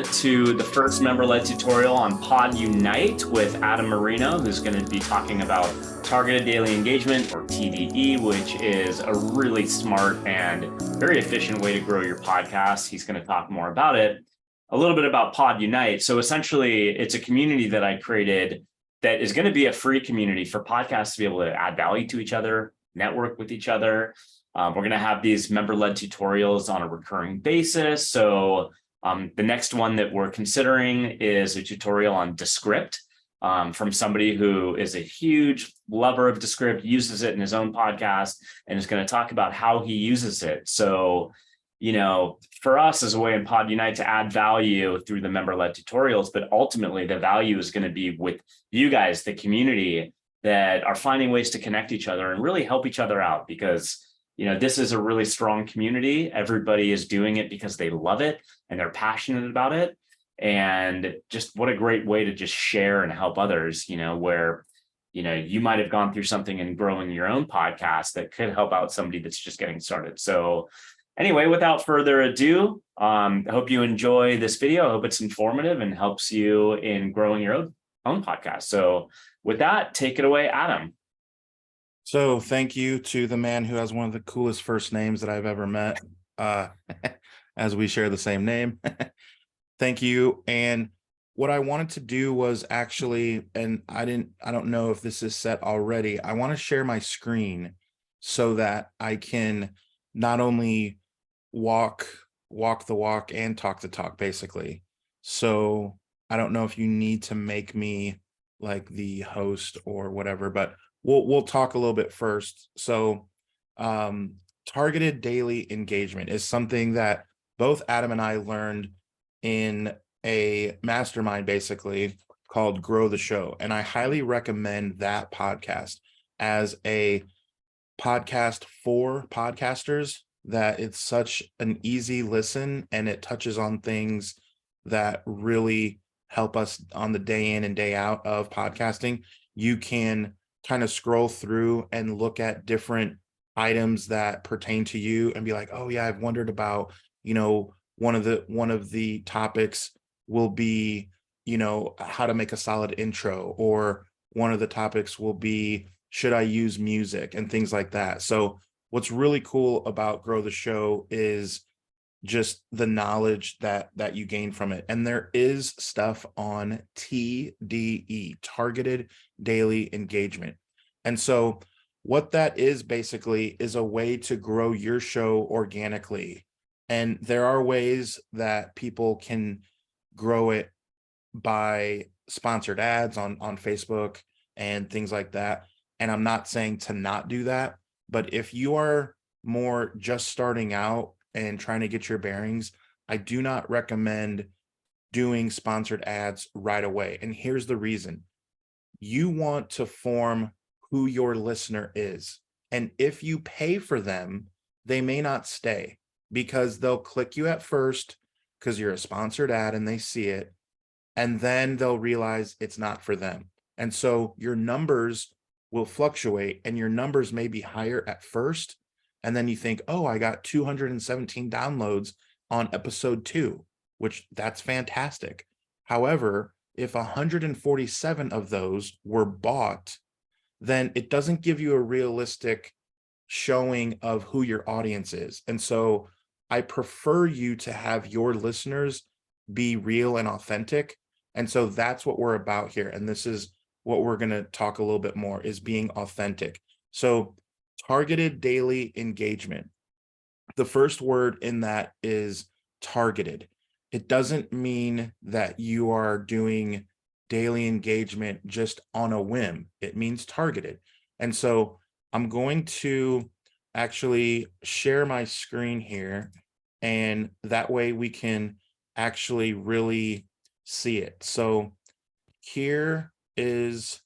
to the first member-led tutorial on PodUnite with Adam Merino, who's going to be talking about targeted daily engagement, or TDE, which is a really smart and very efficient way to grow your podcast. He's going to talk more about it. A little bit about PodUnite. So essentially, it's a community that I created that is going to be a free community for podcasts to be able to add value to each other, network with each other. We're going to have these member-led tutorials on a recurring basis. So the next one that we're considering is a tutorial on Descript from somebody who is a huge lover of Descript, uses it in his own podcast, and is going to talk about how he uses it. So, you know, for us as a way in PodUnite to add value through the member-led tutorials, but ultimately the value is going to be with you guys, the community, that are finding ways to connect each other and really help each other out, because you know, this is a really strong community. Everybody is doing it because they love it and they're passionate about it. And just what a great way to just share and help others, you know, where, you know, you might have gone through something in growing your own podcast that could help out somebody that's just getting started. So anyway, without further ado, I hope you enjoy this video. I hope it's informative and helps you in growing your own podcast. So with that, take it away, Adam. So thank you to the man who has one of the coolest first names that I've ever met, as we share the same name. Thank you. And what I wanted to do was actually, and I don't know if this is set already, I want to share my screen so that I can not only walk the walk and talk the talk, basically. So I don't know if you need to make me like the host or whatever, but we'll talk a little bit first. So targeted daily engagement is something that both Adam and I learned in a mastermind, basically, called Grow the Show. And I highly recommend that podcast as a podcast for podcasters, that it's such an easy listen and it touches on things that really help us on the day in and day out of podcasting. You can kind of scroll through and look at different items that pertain to you and be like, oh yeah, I've wondered about, you know, one of the topics will be, you know, how to make a solid intro, or one of the topics will be, should I use music, and things like that. So what's really cool about Grow the Show is just the knowledge that you gain from it. And there is stuff on TDE, targeted daily engagement. And so what that is basically is a way to grow your show organically. And there are ways that people can grow it by sponsored ads on Facebook and things like that. And I'm not saying to not do that, but if you are more just starting out and trying to get your bearings, I do not recommend doing sponsored ads right away. And here's the reason. You want to form who your listener is. And if you pay for them, they may not stay, because they'll click you at first because you're a sponsored ad and they see it, and then they'll realize it's not for them. And so your numbers will fluctuate, and your numbers may be higher at first, and then you think, oh, I got 217 downloads on episode 2, which that's fantastic. However, if 147 of those were bought, then it doesn't give you a realistic showing of who your audience is. And so I prefer you to have your listeners be real and authentic. And so that's what we're about here. And this is what we're going to talk a little bit more, is being authentic. So targeted daily engagement. The first word in that is targeted. It doesn't mean that you are doing daily engagement just on a whim. It means targeted. And so I'm going to actually share my screen here, and that way we can actually really see it. So here is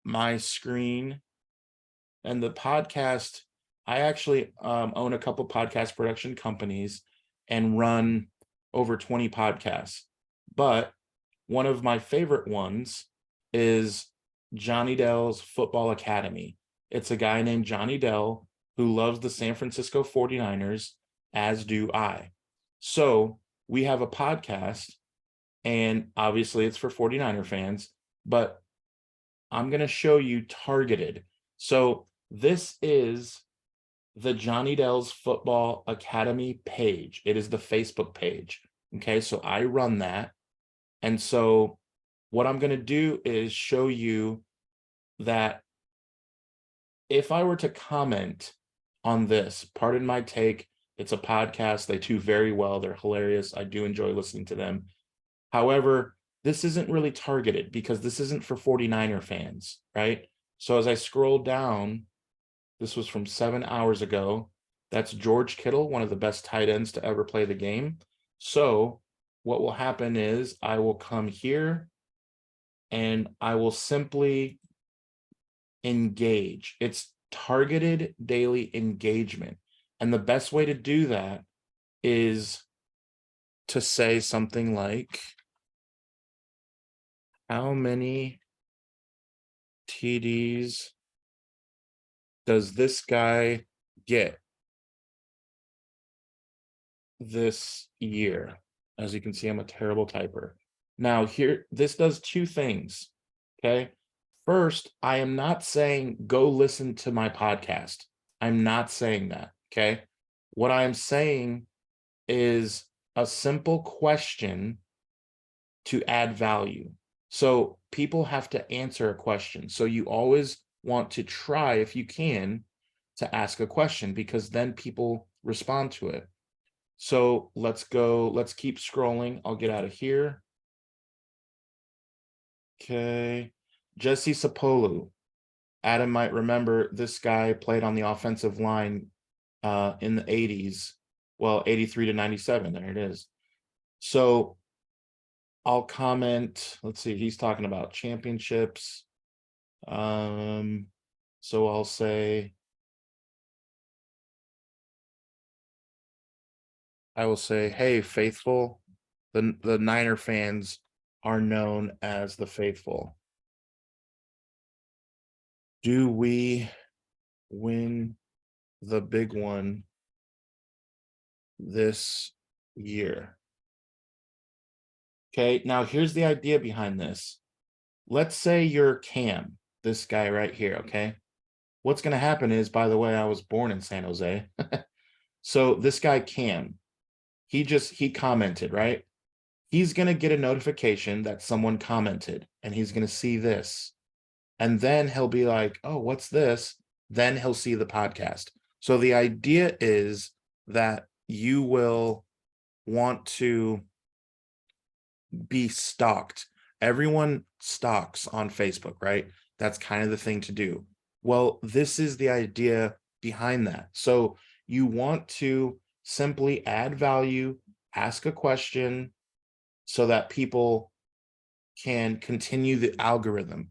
my screen, and the podcast. I actually own a couple podcast production companies and run over 20 podcasts, but one of my favorite ones is Johnny Dell's Football Academy. It's a guy named Johnny Dell who loves the San Francisco 49ers, as do I. So we have a podcast And obviously it's for 49er fans, but I'm going to show you targeted. So this is the Johnny Dell's Football Academy page. It is the Facebook page. Okay, so I run that. And so what I'm going to do is show you that if I were to comment on this, pardon my take, it's a podcast. They do very well. They're hilarious. I do enjoy listening to them. However, this isn't really targeted because this isn't for 49er fans, right? So as I scroll down, this was from 7 hours ago. That's George Kittle, one of the best tight ends to ever play the game. So what will happen is I will come here and I will simply engage. It's targeted daily engagement. And the best way to do that is to say something like, how many TDs does this guy get this year? As you can see, I'm a terrible typer. Now here, this does two things, okay? First, I am not saying go listen to my podcast. I'm not saying that, okay? What I'm saying is a simple question to add value. So people have to answer a question. So you always want to try, if you can, to ask a question because then people respond to it. So let's keep scrolling. I'll get out of here. Okay. Jesse Sapolu. Adam might remember this guy played on the offensive line in the 80s. Well, 83 to 97. There it is. So I'll comment. Let's see. He's talking about championships. So I'll say, I will say, hey, faithful. The Niner fans are known as the faithful. Do we win the big one this year? Okay, now here's the idea behind this. Let's say you're Cam, this guy right here, okay? What's going to happen is, by the way, I was born in San Jose. So this guy Cam, he commented, right? He's going to get a notification that someone commented and he's going to see this. And then he'll be like, oh, what's this? Then he'll see the podcast. So the idea is that you will want to be stalked. Everyone stalks on Facebook, right? That's kind of the thing to do. Well, this is the idea behind that. So you want to simply add value, ask a question so that people can continue the algorithm.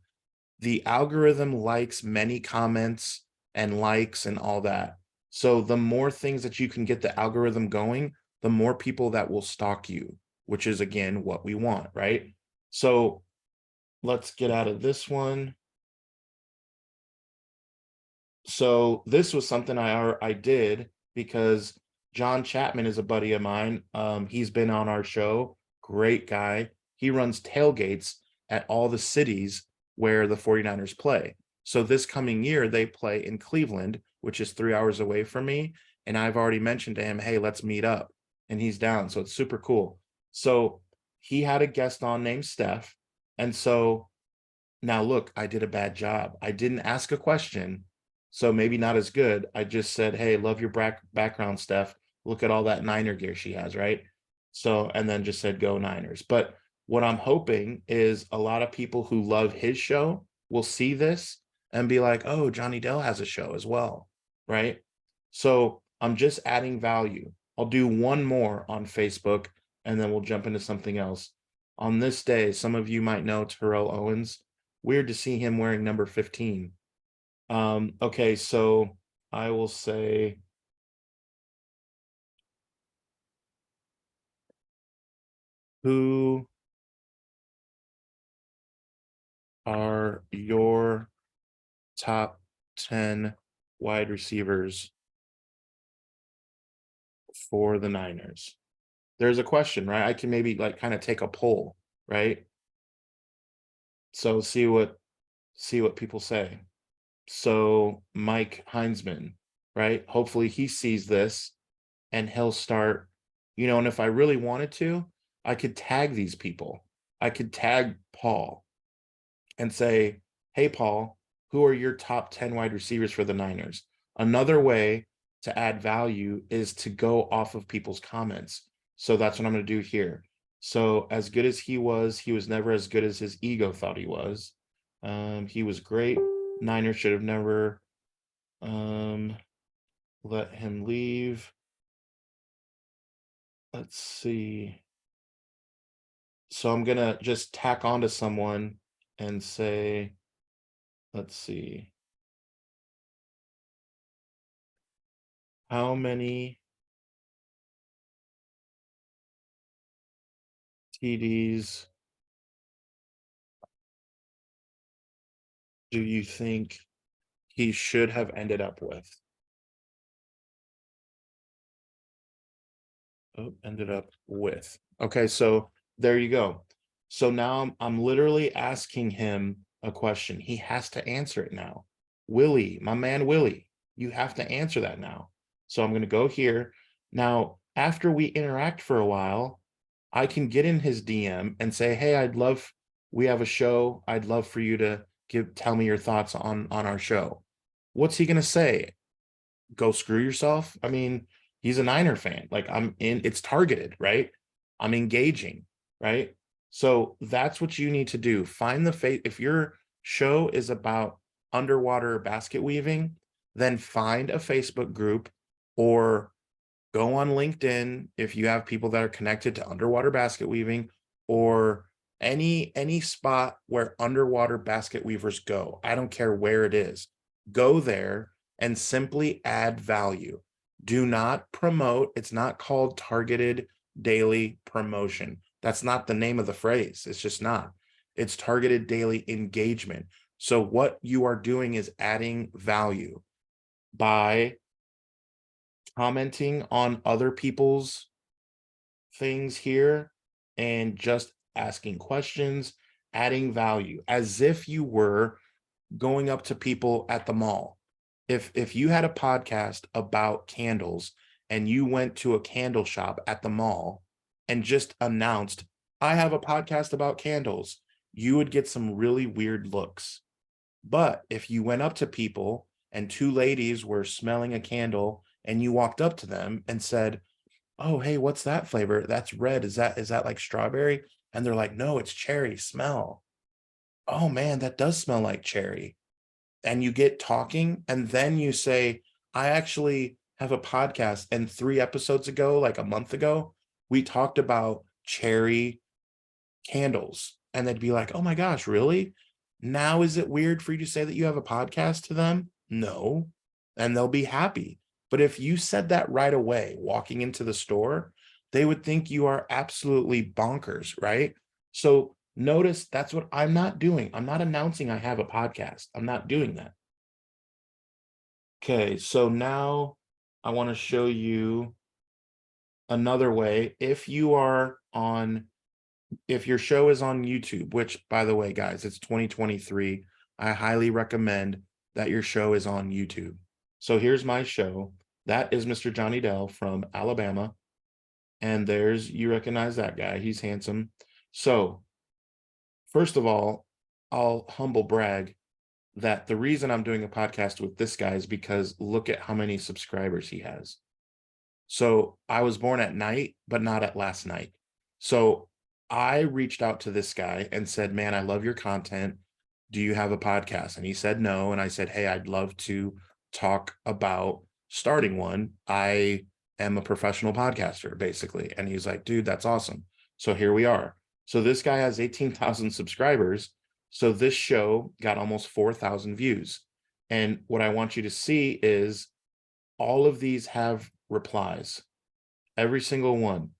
The algorithm likes many comments and likes and all that. So the more things that you can get the algorithm going, the more people that will stalk you, which is again what we want, right? So let's get out of this one. So this was something I did because John Chapman is a buddy of mine. He's been on our show. Great guy. He runs tailgates at all the cities where the 49ers play. So this coming year, they play in Cleveland, which is 3 hours away from me. And I've already mentioned to him, hey, let's meet up. And he's down. So it's super cool. So he had a guest on named Steph. And so now look, I did a bad job. I didn't ask a question. So maybe not as good. I just said, hey, love your background, Steph. Look at all that Niner gear she has, right? So, and then just said, go Niners. But what I'm hoping is a lot of people who love his show will see this and be like, oh, Johnny Dell has a show as well, right? So I'm just adding value. I'll do one more on Facebook and then we'll jump into something else. On this day, some of you might know Terrell Owens. Weird to see him wearing number 15. Okay, so I will say, who are your top 10 wide receivers for the Niners? There's a question, right? I can maybe like kind of take a poll. right? So see what people say. So Mike Heinzman, right? Hopefully he sees this and he'll start, and if I really wanted to, I could tag these people. I could tag Paul and say, hey, Paul, who are your top 10 wide receivers for the Niners? Another way to add value is to go off of people's comments. So that's what I'm going to do here. So as good as he was never as good as his ego thought he was. He was great. Niners should have never let him leave. Let's see. So I'm going to just tack onto someone and say, let's see. How many TDs do you think he should have ended up with? Okay, so there you go. So now I'm literally asking him a question. He has to answer it now. Willie, my man Willie, you have to answer that now. So I'm going to go here. Now, after we interact for a while, I can get in his DM and say, hey, we have a show. I'd love for you to tell me your thoughts on our show. What's he going to say? Go screw yourself? I mean, he's a Niner fan. Like it's targeted, right? I'm engaging, right? So that's what you need to do. Find if your show is about underwater basket weaving, then find a Facebook group or go on LinkedIn if you have people that are connected to underwater basket weaving, or any spot where underwater basket weavers go. I don't care where it is. Go there and simply add value. Do not promote. It's not called targeted daily promotion. That's not the name of the phrase. It's just not. It's targeted daily engagement. So what you are doing is adding value by commenting on other people's things here and just asking questions, adding value as if you were going up to people at the mall. If you had a podcast about candles and you went to a candle shop at the mall and just announced, I have a podcast about candles, you would get some really weird looks. But if you went up to people and two ladies were smelling a candle and you walked up to them and said, oh, hey, what's that flavor? That's red. Is that like strawberry? And they're like, no, it's cherry. Smell. Oh man, that does smell like cherry. And you get talking, and then you say, I actually have a podcast, and 3 episodes ago, like a month ago, we talked about cherry candles. And they'd be like, oh my gosh, really? Now is it weird for you to say that you have a podcast to them? No. And they'll be happy. But if you said that right away, walking into the store, they would think you are absolutely bonkers, right? So notice that's what I'm not doing. I'm not announcing I have a podcast. I'm not doing that. Okay, so now I want to show you another way. If your show is on YouTube, which by the way, guys, it's 2023, I highly recommend that your show is on YouTube. So here's my show. That is Mr. Johnny Dell from Alabama. And you recognize that guy. He's handsome. So first of all, I'll humble brag that the reason I'm doing a podcast with this guy is because look at how many subscribers he has. So I was born at night, but not at last night. So I reached out to this guy and said, man, I love your content. Do you have a podcast? And he said no. And I said, hey, I'd love to talk about starting one. I am a professional podcaster, basically. And he's like, dude, that's awesome. So here we are. So this guy has 18,000 subscribers. So this show got almost 4,000 views. And what I want you to see is all of these have replies, every single one.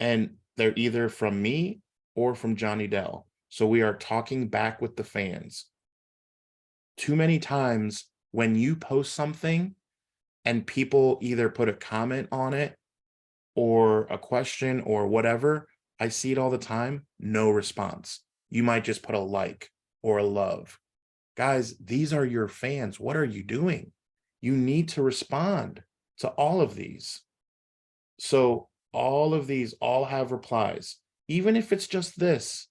And they're either from me or from Johnny Dell. So we are talking back with the fans. Too many times when you post something and people either put a comment on it or a question or whatever, I see it all the time. No response. You might just put a like or a love. Guys, these are your fans. What are you doing? You need to respond to all of these. So all of these all have replies. Even if it's just this,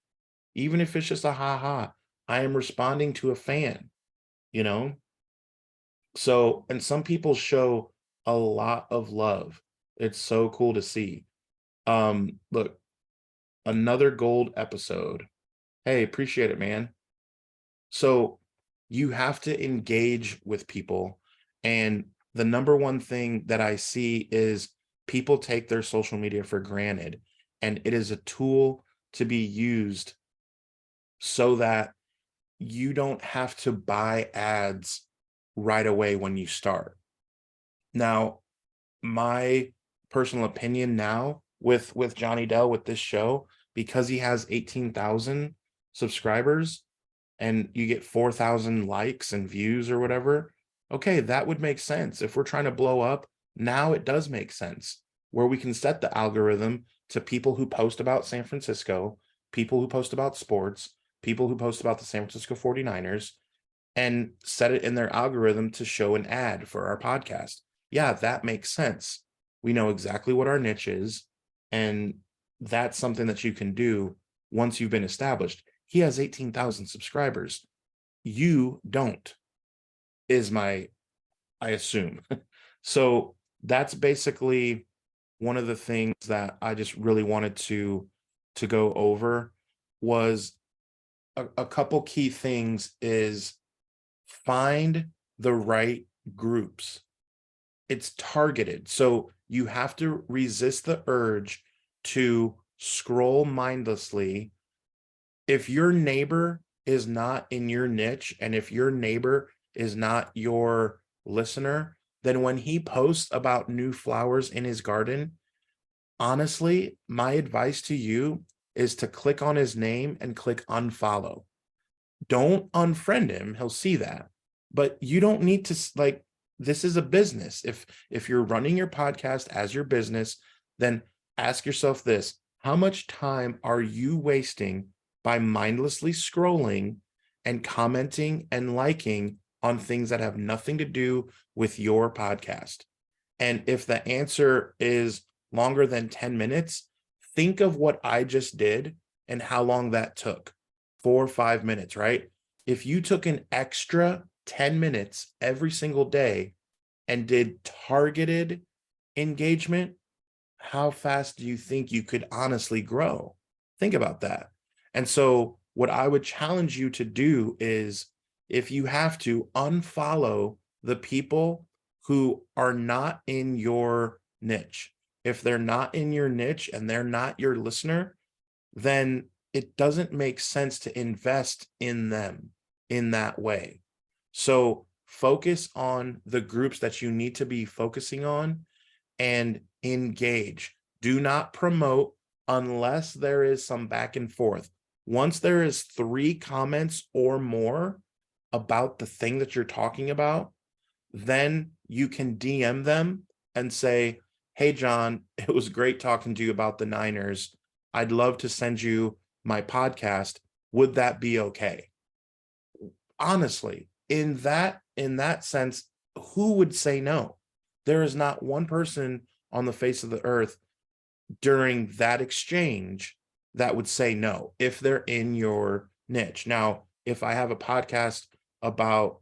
even if it's just a ha, I am responding to a fan, you know? So, and some people show a lot of love. It's so cool to see. Look, another gold episode. Hey, appreciate it, man. So you have to engage with people. And the number one thing that I see is people take their social media for granted. And it is a tool to be used so that you don't have to buy ads right away when you start. Now, my personal opinion now with Johnny Dell with this show, because he has 18,000 subscribers and you get 4,000 likes and views or whatever, okay, that would make sense. If we're trying to blow up, now it does make sense where we can set the algorithm to people who post about San Francisco, people who post about sports, people who post about the San Francisco 49ers, and set it in their algorithm to show an ad for our podcast. Yeah, that makes sense. We know exactly what our niche is, and that's something that you can do once you've been established. He has 18,000 subscribers. You don't, I assume. So that's basically one of the things that I just really wanted to go over was a couple key things is find the right groups. It's targeted. So you have to resist the urge to scroll mindlessly. If your neighbor is not in your niche, and if your neighbor is not your listener, then when he posts about new flowers in his garden, honestly, my advice to you is to click on his name and click unfollow. Don't unfriend him. He'll see that. But you don't need to, like, this is a business. If you're running your podcast as your business, then ask yourself this: how much time are you wasting by mindlessly scrolling and commenting and liking on things that have nothing to do with your podcast? And if the answer is longer than 10 minutes, think of what I just did and how long that took. 4 or 5 minutes, right? If you took an extra 10 minutes every single day and did targeted engagement, how fast do you think you could honestly grow? Think about that. And so what I would challenge you to do is, if you have to, unfollow the people who are not in your niche. If they're not in your niche and they're not your listener, then it doesn't make sense to invest in them in that way. So focus on the groups that you need to be focusing on and engage. Do not promote unless there is some back and forth. Once there is 3 comments or more about the thing that you're talking about, then you can DM them and say, hey, John, it was great talking to you about the Niners. I'd love to send you my podcast. Would that be okay? Honestly, in that sense, who would say no? There is not one person on the face of the earth during that exchange that would say no if they're in your niche. Now, if I have a podcast about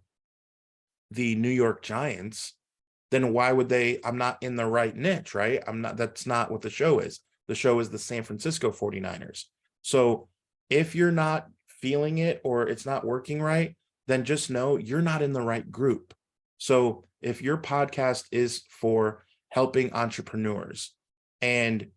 the New York Giants, then why would they? I'm not in the right niche, right? That's not what the show is. The show is the San Francisco 49ers. So if you're not feeling it or it's not working right, then just know you're not in the right group. So if your podcast is for helping entrepreneurs and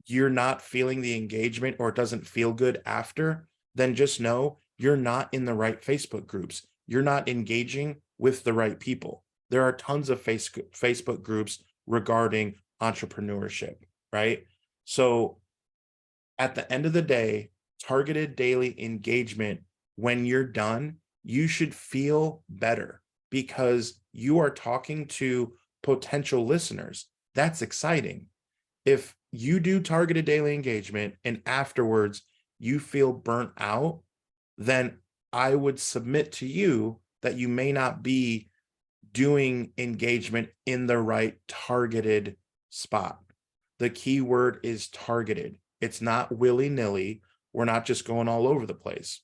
you're not feeling the engagement or it doesn't feel good after, then just know you're not in the right Facebook groups. You're not engaging with the right people. There are tons of Facebook groups regarding entrepreneurship, right? So at the end of the day, targeted daily engagement, when you're done, you should feel better because you are talking to potential listeners. That's exciting. If you do targeted daily engagement and afterwards you feel burnt out, then I would submit to you that you may not be doing engagement in the right targeted spot. The key word is targeted. It's not willy-nilly. We're not just going all over the place.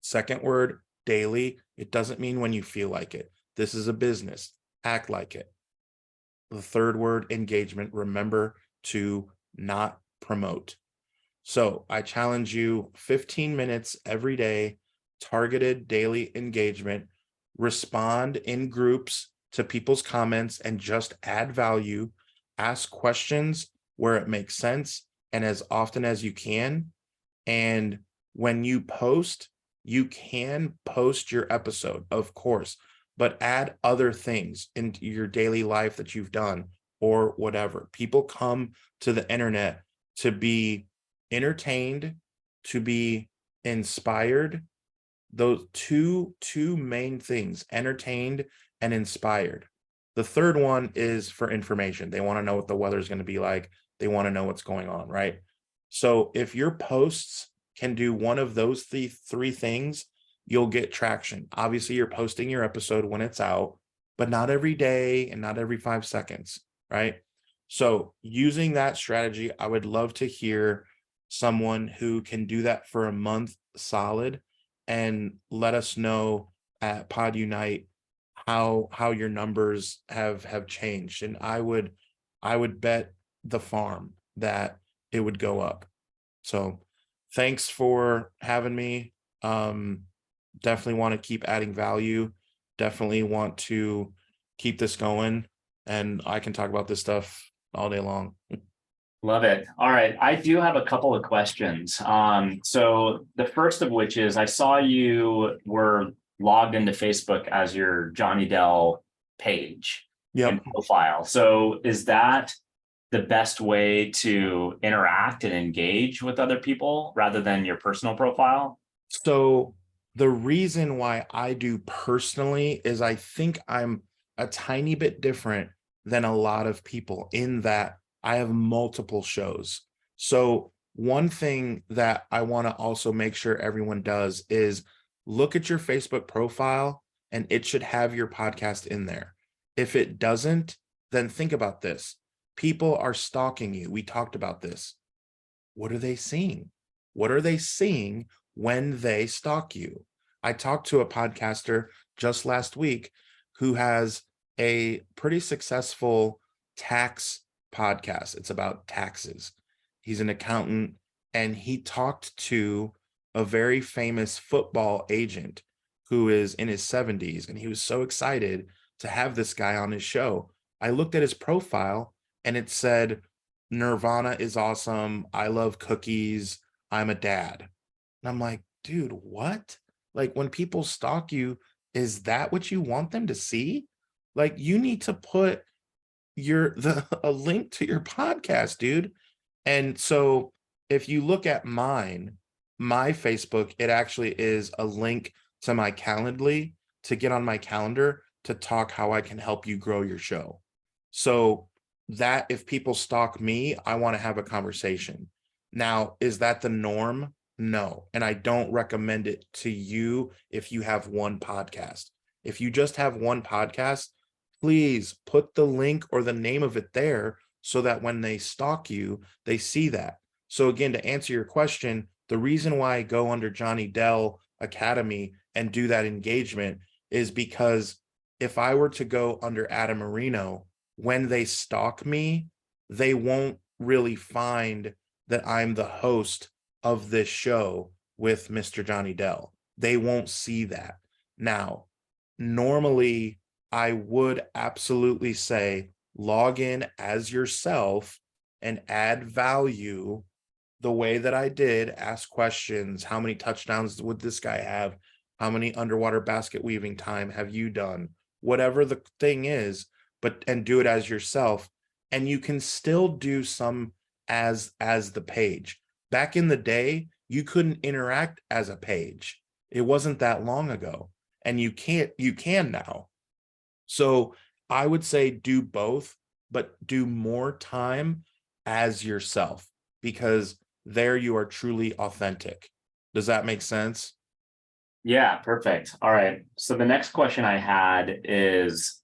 Second word, daily. It doesn't mean when you feel like it. This is a business. Act like it. The third word, engagement. Remember to not promote. So I challenge you 15 minutes every day, targeted daily engagement. Respond in groups to people's comments and just add value. Ask questions where it makes sense and as often as you can. And when you post, you can post your episode, of course, but add other things into your daily life that you've done or whatever. People come to the internet to be entertained, to be inspired. Those two main things, entertained and inspired. The third one is for information. They want to know what the weather is going to be like. They want to know what's going on, right? So if your posts can do one of those three things, you'll get traction. Obviously, you're posting your episode when it's out, but not every day and not every 5 seconds, right? So using that strategy, I would love to hear someone who can do that for a month solid and let us know at PodUnite how your numbers have changed. And I would bet the farm that it would go up. So thanks for having me. Definitely want to keep adding value. Definitely want to keep this going. And I can talk about this stuff all day long. Love it. All right. I do have a couple of questions. So the first of which is I saw you were logged into Facebook as your Johnny Dell page and Yep. profile. So is that the best way to interact and engage with other people rather than your personal profile? So the reason why I do personally is I think I'm a tiny bit different than a lot of people in that I have multiple shows. So one thing that I want to also make sure everyone does is look at your Facebook profile and it should have your podcast in there. If it doesn't, then think about this. People are stalking you. We talked about this. What are they seeing? What are they seeing when they stalk you? I talked to a podcaster just last week who has a pretty successful tax podcast. It's about taxes. He's an accountant and he talked to a very famous football agent who is in his 70s. And he was so excited to have this guy on his show. I looked at his profile and it said, Nirvana is awesome. I love cookies. I'm a dad. And I'm like, dude, what? Like when people stalk you, is that what you want them to see? Like you need to put a link to your podcast, dude. And so if you look at my Facebook, it actually is a link to my Calendly to get on my calendar to talk how I can help you grow your show. So that if people stalk me, I want to have a conversation. Now, is that the norm? No. And I don't recommend it to you if you have one podcast. If you just have one podcast, please put the link or the name of it there so that when they stalk you, they see that. So again, to answer your question, the reason why I go under Johnny Dell Academy and do that engagement is because if I were to go under Adam Merino, when they stalk me, they won't really find that I'm the host of this show with Mr. Johnny Dell. They won't see that. Now, normally I would absolutely say log in as yourself and add value the way that I did, ask questions. How many touchdowns would this guy have? How many underwater basket weaving time have you done? Whatever the thing is, and do it as yourself. And you can still do some as the page. Back in the day, you couldn't interact as a page. It wasn't that long ago. And you can now. So I would say do both, but do more time as yourself, because there you are truly authentic. Does that make sense? Yeah, perfect. All right. So the next question I had is,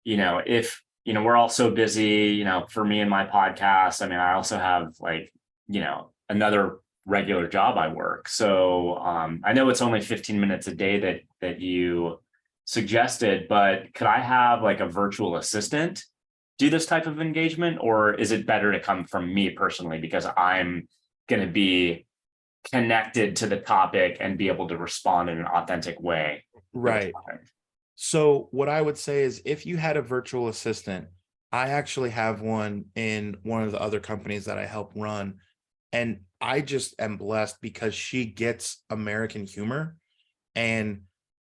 if, we're all so busy, for me and my podcast, I mean, I also have like, another regular job I work. So I know it's only 15 minutes a day that you suggested, but could I have like a virtual assistant do this type of engagement, or is it better to come from me personally because I'm going to be connected to the topic and be able to respond in an authentic way for the Right. topic? So what I would say is if you had a virtual assistant, I actually have one in one of the other companies that I help run. And I just am blessed because she gets American humor. And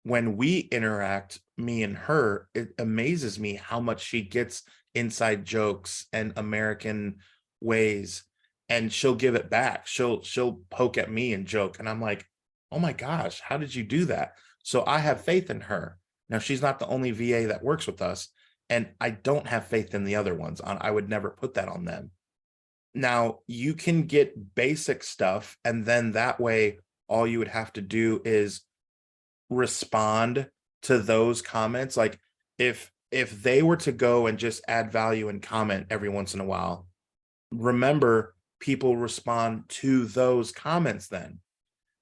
when we interact, me and her, it amazes me how much she gets inside jokes and American ways. And she'll give it back. She'll poke at me and joke. And I'm like, oh my gosh, how did you do that? So I have faith in her. Now she's not the only VA that works with us. And I don't have faith in the other ones. I would never put that on them. Now you can get basic stuff, and then that way, all you would have to do is respond to those comments. Like if they were to go and just add value and comment every once in a while, remember people respond to those comments then.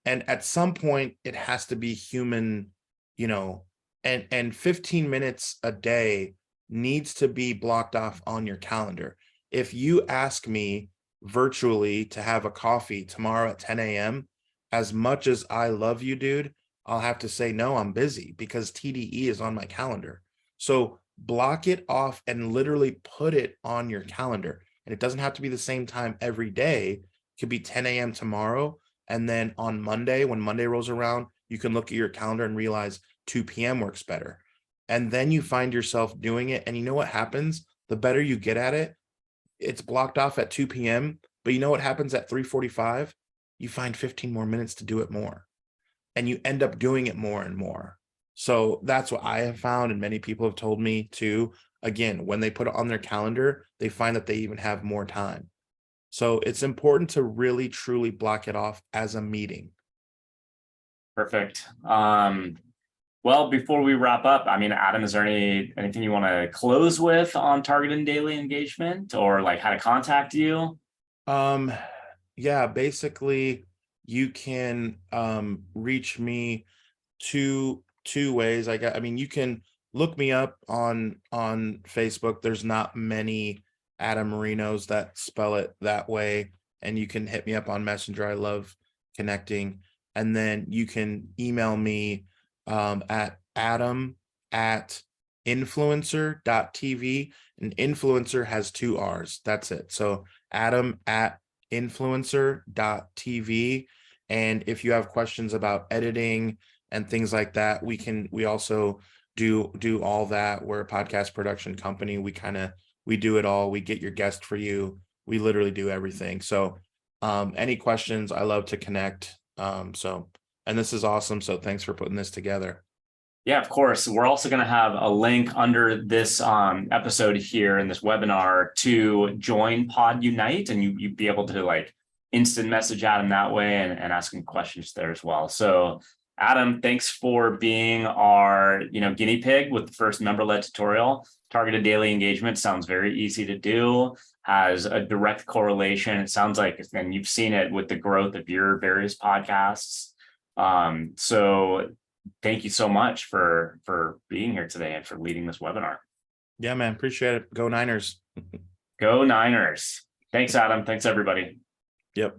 And at some point it has to be human, you know, and 15 minutes a day needs to be blocked off on your calendar. If you ask me virtually to have a coffee tomorrow at 10 a.m., as much as I love you, dude, I'll have to say, no, I'm busy because TDE is on my calendar. So block it off and literally put it on your calendar. And it doesn't have to be the same time every day. It could be 10 a.m. tomorrow. And then on Monday, when Monday rolls around, you can look at your calendar and realize 2 p.m. works better. And then you find yourself doing it. And you know what happens? The better you get at it, it's blocked off at 2 p.m. But you know what happens at 3:45? You find 15 more minutes to do it more. And you end up doing it more and more. So that's what I have found. And many people have told me too. Again, when they put it on their calendar, they find that they even have more time. So it's important to really, truly block it off as a meeting. Perfect. Well, before we wrap up, I mean, Adam, is there anything you want to close with on targeted daily engagement, or like how to contact you? Yeah, basically you can reach me two ways. I mean, you can look me up on Facebook. There's not many Adam Marinos that spell it that way, and you can hit me up on Messenger. I love connecting. And then you can email me at adam@influencer.tv, and influencer has 2 R's. That's it. So adam@influencer.tv. And if you have questions about editing and things like that, we also do all that. We're a podcast production company. We do it all. We get your guest for you. We literally do everything. So any questions, I love to connect. And this is awesome. So thanks for putting this together. Yeah, of course. We're also going to have a link under this episode here in this webinar to join PodUnite, and you'd be able to like instant message Adam that way and ask him questions there as well. So Adam, thanks for being our guinea pig with the first member-led tutorial. Targeted daily engagement sounds very easy to do, has a direct correlation. It sounds like, and you've seen it with the growth of your various podcasts. So thank you so much for being here today and for leading this webinar. Yeah, man. Appreciate it. Go Niners. Go Niners. Thanks, Adam. Thanks, everybody. Yep.